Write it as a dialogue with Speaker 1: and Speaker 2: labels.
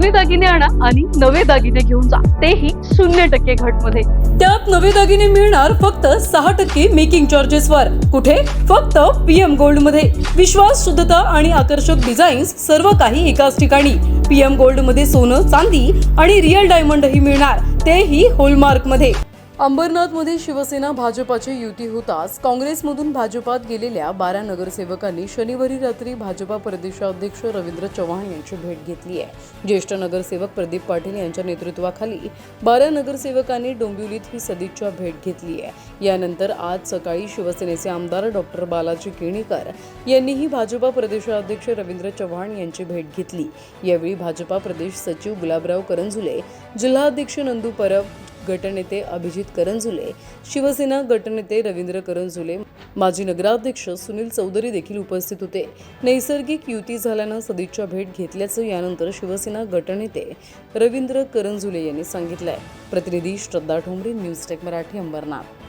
Speaker 1: जुने दागिने आणा आणि नवे दागिने घेऊन जा, तेही 0% घटमध्ये.
Speaker 2: त्यात नवे दागिने मिळणार फक्त 6% मेकिंग चार्जेस वर. कुठे? फक्त PM गोल्ड मध्ये. विश्वास, शुद्धता आणि आकर्षक डिझाईन्स सर्व काही एकाच ठिकाणी. PM गोल्ड मध्ये सोनं, चांदी आणि रिअल डायमंडही मिळणार, तेही हॉलमार्क मध्ये. अंबरनाथमध्ये शिवसेना भाजपाची युती होताच काँग्रेसमधून भाजपात गेलेल्या 12 नगरसेवकांनी शनिवारी रात्री भाजपा प्रदेशाध्यक्ष रवींद्र चव्हाण यांची भेट घेतली आहे. ज्येष्ठ नगरसेवक प्रदीप पाटील यांच्या नेतृत्वाखाली 12 नगरसेवकांनी डोंबिवलीत ही सदिच्छा भेट घेतली आहे. यानंतर आज सकाळी शिवसेनेचे आमदार डॉक्टर बालाजी केणेकर यांनीही भाजपा प्रदेशाध्यक्ष रवींद्र चव्हाण यांची भेट घेतली. यावेळी भाजपा प्रदेश सचिव गुलाबराव करंजुले, जिल्हाध्यक्ष नंदू परब, गटनेते अभिजित करंजुले, शिवसेना गटनेते रवींद्र करंजुले, माजी नगराध्यक्ष सुनील चौधरी देखील उपस्थित होते. नैसर्गिक युती झाल्यानं सदिच्छा भेट घेतल्याचं यानंतर शिवसेना गटनेते रवींद्र करंजुले यांनी सांगितलंय. प्रतिनिधी श्रद्धा ठोंबरे, न्यूज टेक मराठी, अंबरनाथ.